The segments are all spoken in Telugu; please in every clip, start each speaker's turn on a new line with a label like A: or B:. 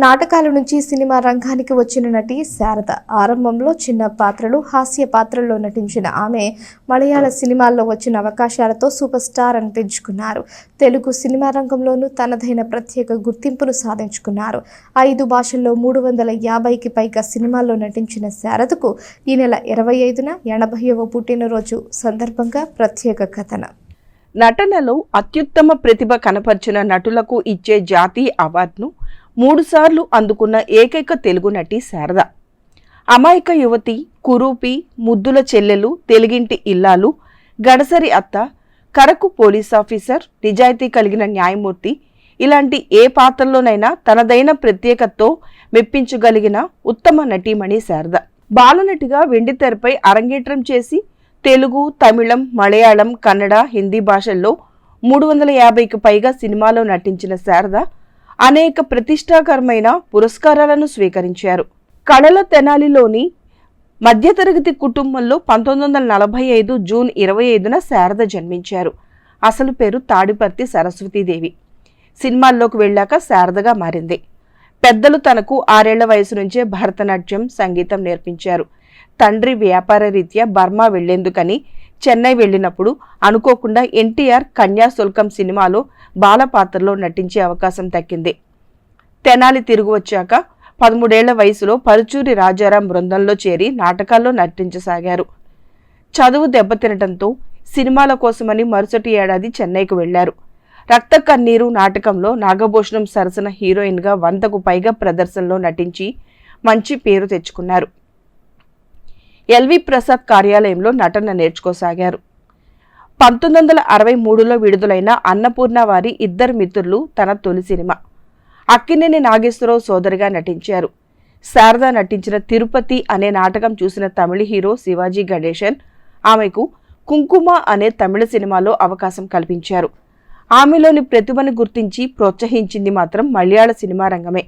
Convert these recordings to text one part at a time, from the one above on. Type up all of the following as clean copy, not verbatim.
A: నాటకాల నుంచి సినిమా రంగానికి వచ్చిన నటి శారద. ఆరంభంలో చిన్న పాత్రలు, హాస్య పాత్రల్లో నటించిన ఆమె మలయాళ సినిమాల్లో వచ్చిన అవకాశాలతో సూపర్ స్టార్ అనిపించుకున్నారు. తెలుగు సినిమా రంగంలోనూ తనదైన ప్రత్యేక గుర్తింపును సాధించుకున్నారు. 5 భాషల్లో 350కి పైగా సినిమాల్లో నటించిన శారదకు ఈ నెల 25న 80వ పుట్టినరోజు సందర్భంగా ప్రత్యేక కథనం.
B: నటనలో అత్యుత్తమ ప్రతిభ కనపర్చిన నటులకు ఇచ్చే జాతీయ అవార్డును 3 సార్లు అందుకున్న ఏకైక తెలుగు నటి శారద. అమాయక యువతి, కురూపి, ముద్దుల చెల్లెలు, తెలుగింటి ఇల్లాలు, గడసరి అత్త, కరకు పోలీస్ ఆఫీసర్, నిజాయితీ కలిగిన న్యాయమూర్తి, ఇలాంటి ఏ పాత్రలోనైనా తనదైన ప్రత్యేకతతో మెప్పించగలిగిన ఉత్తమ నటీమణి శారద. బాలనటిగా వెండితెరపై అరంగేట్రం చేసి తెలుగు, తమిళం, మలయాళం, కన్నడ, హిందీ భాషల్లో 350కి పైగా సినిమాలో నటించిన శారద అనేక ప్రతిష్టాకరమైన పురస్కారాలను స్వీకరించారు. కళల తెనాలిలోని మధ్యతరగతి కుటుంబంలో 1945 జూన్ 25న శారద జన్మించారు. అసలు పేరు తాడిపర్తి సరస్వతీదేవి. సినిమాల్లోకి వెళ్ళాక శారదగా మారింది. పెద్దలు తనకు 6 ఏళ్ల వయసు నుంచే భరతనాట్యం, సంగీతం నేర్పించారు. తండ్రి వ్యాపార రీత్యా బర్మా వెళ్లేందుకని చెన్నై వెళ్ళినప్పుడు అనుకోకుండా ఎన్టీఆర్ కన్యాశుల్కం సినిమాలో బాలపాత్రలో నటించే అవకాశం దక్కింది. తెనాలి తిరిగి వచ్చాక 13 ఏళ్ల వయసులో పరుచూరి రాజారాం బృందంలో చేరి నాటకాల్లో నటించసాగారు. చదువు దెబ్బతినటంతో సినిమాల కోసమని మరుసటి ఏడాది చెన్నైకి వెళ్లారు. రక్త కన్నీరు నాటకంలో నాగభూషణం సరసన హీరోయిన్గా 100కు పైగా ప్రదర్శనలో నటించి మంచి పేరు తెచ్చుకున్నారు. ఎల్వి ప్రసాద్ కార్యాలయంలో నటన నేర్చుకోసాగారు. 1963లో విడుదలైన అన్నపూర్ణ వారి 2 మిత్రులు తన తొలి సినిమా. అక్కినేని నాగేశ్వరరావు సోదరిగా నటించారు. శారద నటించిన తిరుపతి అనే నాటకం చూసిన తమిళ హీరో శివాజీ గణేశన్ ఆమెకు కుంకుమ అనే తమిళ సినిమాలో అవకాశం కల్పించారు. ఆమెలోని ప్రతిభను గుర్తించి ప్రోత్సహించింది మాత్రం మలయాళ సినిమా రంగమే.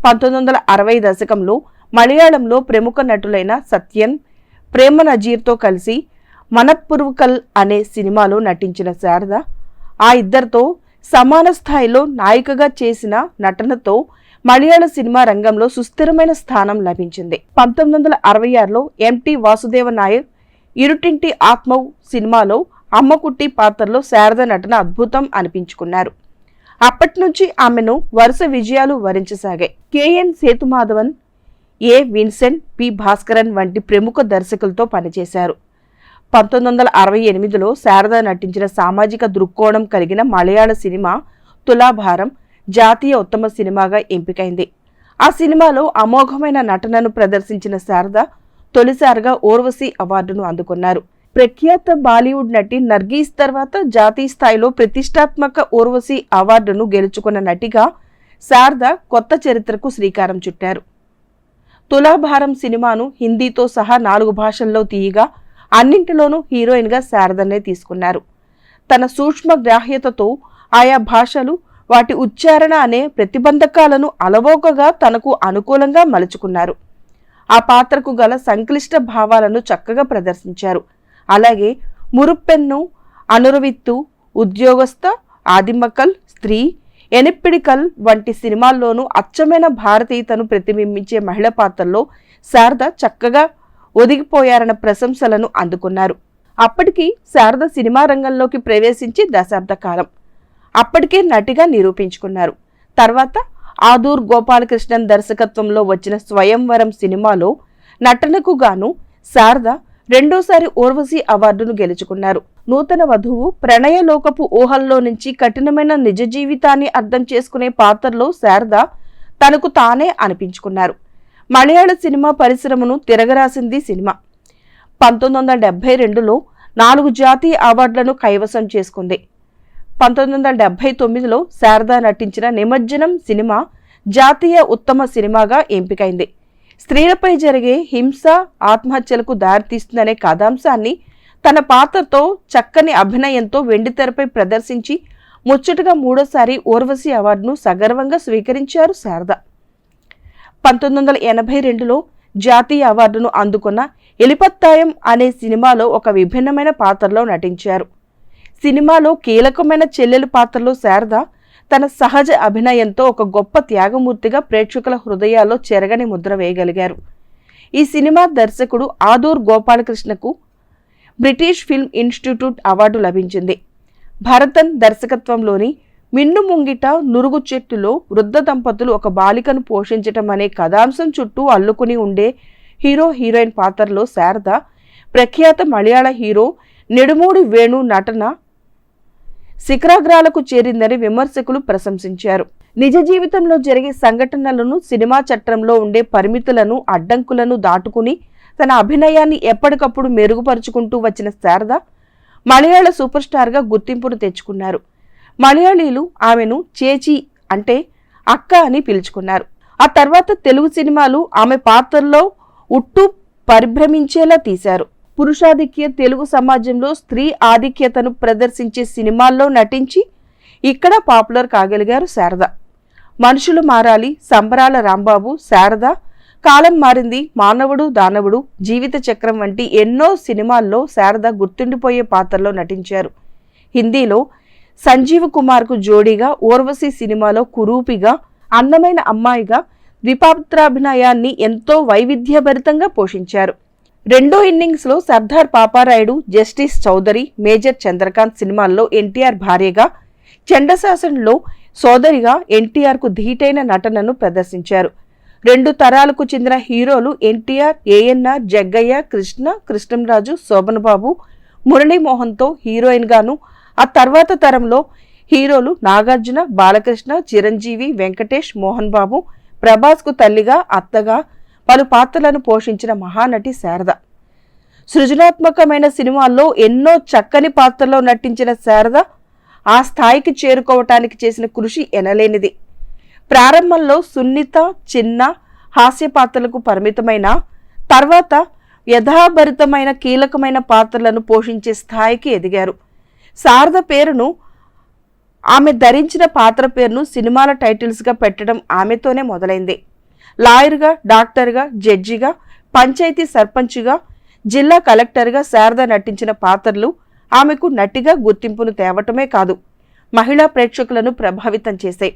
B: 1960 దశకంలో మలయాళంలో ప్రముఖ నటులైన సత్యన్, ప్రేమ నజీర్తో కలిసి మనప్పురుకల్ అనే సినిమాలో నటించిన శారద ఆ ఇద్దరితో సమాన స్థాయిలో నాయికగా చేసిన నటనతో మలయాళ సినిమా రంగంలో సుస్థిరమైన స్థానం లభించింది. 1966లో ఎంటి వాసుదేవ నాయర్ ఇరుటింటి ఆత్మవ్ సినిమాలో అమ్మకుట్టి పాత్రలో శారద నటన అద్భుతం అనిపించుకున్నారు. అప్పటి నుంచి ఆమెను వరుస విజయాలు వరించసాగాయి. కెఎన్ సేతుమాధవన్, ఏ విన్సెంట్, పి భాస్కరన్ వంటి ప్రముఖ దర్శకులతో పనిచేశారు. 1968లో శారద నటించిన సామాజిక దృక్కోణం కలిగిన మలయాళ సినిమా తులాభారం జాతీయ ఉత్తమ సినిమాగా ఎంపికైంది. ఆ సినిమాలో అమోఘమైన నటనను ప్రదర్శించిన శారద తొలిసారిగా ఊర్వశి అవార్డును అందుకున్నారు. ప్రఖ్యాత బాలీవుడ్ నటి నర్గీస్ తర్వాత జాతీయ స్థాయిలో ప్రతిష్టాత్మక ఊర్వశి అవార్డును గెలుచుకున్న నటిగా శారద కొత్త చరిత్రకు శ్రీకారం చుట్టారు. తులాభారం సినిమాను హిందీతో సహా 4 భాషల్లో తీయగా అన్నింటిలోనూ హీరోయిన్గా శారదనే తీసుకున్నారు. తన సూక్ష్మ గ్రాహ్యతతో ఆయా భాషలు, వాటి ఉచ్చారణ అనే ప్రతిబంధకాలను అలవోకగా తనకు అనుకూలంగా మలుచుకున్నారు. ఆ పాత్రకు గల సంక్లిష్ట భావాలను చక్కగా ప్రదర్శించారు. అలాగే మురుప్పెన్ను, అనురవిత్తు, ఉద్యోగస్థ, ఆదిమకల్, స్త్రీ, ఎనిప్పిడికల్ వంటి సినిమాల్లోనూ అచ్చమైన భారతీయతను ప్రతిబింబించే మహిళ పాత్రల్లో శారద చక్కగా ఒదిగిపోయారన్న ప్రశంసలను అందుకున్నారు. అప్పటికి శారద సినిమా రంగంలోకి ప్రవేశించి దశాబ్ద కాలం. అప్పటికే నటిగా నిరూపించుకున్నారు. తర్వాత ఆదూర్ గోపాలకృష్ణన్ దర్శకత్వంలో వచ్చిన స్వయంవరం సినిమాలో నటనకు గాను శారద రెండోసారి ఊర్వశి అవార్డును గెలుచుకున్నారు. నూతన వధువు ప్రణయలోకపు ఊహల్లో నుంచి కఠినమైన నిజ జీవితాన్ని అర్థం చేసుకునే పాత్రలో శారద తనకు తానే అనిపించుకున్నారు. మలయాళ సినిమా పరిశ్రమను తిరగరాసింది సినిమా. 1972లో 4 జాతీయ అవార్డులను కైవసం చేసుకుంది. 1979లో శారద నటించిన నిమజ్జనం సినిమా జాతీయ ఉత్తమ సినిమాగా ఎంపికైంది. స్త్రీలపై జరిగే హింస ఆత్మహత్యలకు దారితీస్తుందనే కథాంశాన్ని తన పాత్రతో చక్కని అభినయంతో వెండితెరపై ప్రదర్శించి ముచ్చటగా 3వ ఊర్వశి అవార్డును సగర్వంగా స్వీకరించారు శారద. 1982లో జాతీయ అవార్డును అందుకున్న ఎలిపత్తాయం అనే సినిమాలో ఒక విభిన్నమైన పాత్రలో నటించారు. సినిమాలో కీలకమైన చెల్లెలు పాత్రలో శారద తన సహజ అభినయంతో ఒక గొప్ప త్యాగమూర్తిగా ప్రేక్షకుల హృదయాల్లో చెరగని ముద్ర వేయగలిగారు. ఈ సినిమా దర్శకుడు ఆదూర్ గోపాలకృష్ణకు బ్రిటిష్ ఫిల్మ్ ఇన్స్టిట్యూట్ అవార్డు లభించింది. భరతన్ దర్శకత్వంలోని మిన్ను ముంగిట నురుగు చెట్టులో వృద్ధ దంపతులు ఒక బాలికను పోషించటం అనే కథాంశం చుట్టూ అల్లుకుని ఉండే హీరో హీరోయిన్ పాత్రలో శారద ప్రఖ్యాత మలయాళ హీరో నెడుమూడి వేణు నటన శిఖరాగ్రాలకు చేరిందని విమర్శకులు ప్రశంసించారు. నిజ జీవితంలో జరిగే సంఘటనలను, సినిమా చట్రంలో ఉండే పరిమితులను, అడ్డంకులను దాటుకుని తన అభినయాన్ని ఎప్పటికప్పుడు మెరుగుపరుచుకుంటూ వచ్చిన శారద మలయాళ సూపర్ స్టార్గా గుర్తింపును తెచ్చుకున్నారు. మలయాళీలు ఆమెను చేచి అంటే అక్క అని పిలుచుకున్నారు. ఆ తర్వాత తెలుగు సినిమాలు ఆమె పాత్రల్లో ఉట్టు పరిభ్రమించేలా తీశారు. పురుషాధిక్య తెలుగు సమాజంలో స్త్రీ ఆధిక్యతను ప్రదర్శించే సినిమాల్లో నటించి ఇక్కడ పాపులర్ కాగలిగారు శారద. మనుషులు మారాలి, సంబరాల రాంబాబు, శారద, కాలం మారింది, మానవుడు దానవుడు, జీవిత చక్రం వంటి ఎన్నో సినిమాల్లో శారద గుర్తుండిపోయే పాత్రలో నటించారు. హిందీలో సంజీవ్ కుమార్కు జోడీగా ఊర్వశి సినిమాలో కురూపిగా, అందమైన అమ్మాయిగా ద్విపాత్రాభినయాన్ని ఎంతో వైవిధ్యభరితంగా పోషించారు. రెండో ఇన్నింగ్స్లో సర్దార్ పాపారాయుడు, జస్టిస్ చౌదరి, మేజర్ చంద్రకాంత్ సినిమాల్లో ఎన్టీఆర్ భార్యగా, చండశాసన్లో సోదరిగా ఎన్టీఆర్కు ధీటైన నటనను ప్రదర్శించారు. రెండు తరాలకు చెందిన హీరోలు ఎన్టీఆర్, ఏఎన్ఆర్, జగ్గయ్య, కృష్ణ, కృష్ణంరాజు, శోభనబాబు, మురళీమోహన్తో హీరోయిన్ గాను, ఆ తర్వాత తరంలో హీరోలు నాగార్జున, బాలకృష్ణ, చిరంజీవి, వెంకటేష్, మోహన్ బాబు, ప్రభాస్కు తల్లిగా, అత్తగా పలు పాత్రలను పోషించిన మహానటి శారద. సృజనాత్మకమైన సినిమాల్లో ఎన్నో చక్కని పాత్రల్లో నటించిన శారద ఆ స్థాయికి చేరుకోవటానికి చేసిన కృషి ఎనలేనిది. ప్రారంభంలో సున్నిత, చిన్న హాస్య పాత్రలకు పరిమితమైన తర్వాత వ్యధాభరితమైన కీలకమైన పాత్రలను పోషించే స్థాయికి ఎదిగారు. శారద పేరును, ఆమె ధరించిన పాత్ర పేరును సినిమాల టైటిల్స్గా పెట్టడం ఆమెతోనే మొదలైంది. లాయర్గా, డాక్టర్గా, జడ్జిగా, పంచాయతీ సర్పంచ్గా, జిల్లా కలెక్టర్గా శారద నటించిన పాత్రలు ఆమెకు నటిగా గుర్తింపును తేవటమే కాదు, మహిళా ప్రేక్షకులను ప్రభావితం చేశాయి.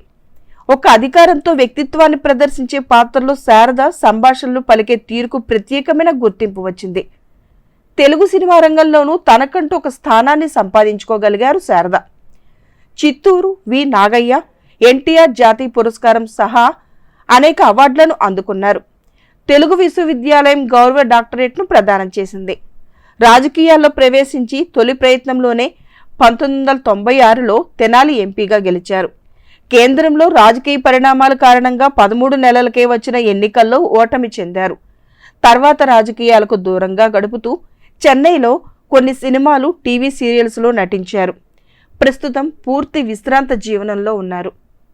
B: ఒక అధికారంతో వ్యక్తిత్వాన్ని ప్రదర్శించే పాత్రలో శారద సంభాషణలు పలికే తీరుకు ప్రత్యేకమైన గుర్తింపు వచ్చింది. తెలుగు సినిమా రంగంలోనూ తనకంటూ ఒక స్థానాన్ని సంపాదించుకోగలిగారు శారద. చిత్తూరు వి నాగయ్య, ఎన్టీఆర్ జాతీయ పురస్కారం సహా అనేక అవార్డులను అందుకున్నారు. తెలుగు విశ్వవిద్యాలయం గౌరవ డాక్టరేట్ను ప్రదానం చేసింది. రాజకీయాల్లో ప్రవేశించి తొలి ప్రయత్నంలోనే 1996లో తెనాలి ఎంపీగా గెలిచారు. కేంద్రంలో రాజకీయ పరిణామాల కారణంగా 13 నెలలకే వచ్చిన ఎన్నికల్లో ఓటమి చెందారు. తర్వాత రాజకీయాలకు దూరంగా గడుపుతూ చెన్నైలో కొన్ని సినిమాలు, టీవీ సీరియల్స్లో నటించారు. ప్రస్తుతం పూర్తి విశ్రాంత జీవనంలో ఉన్నారు.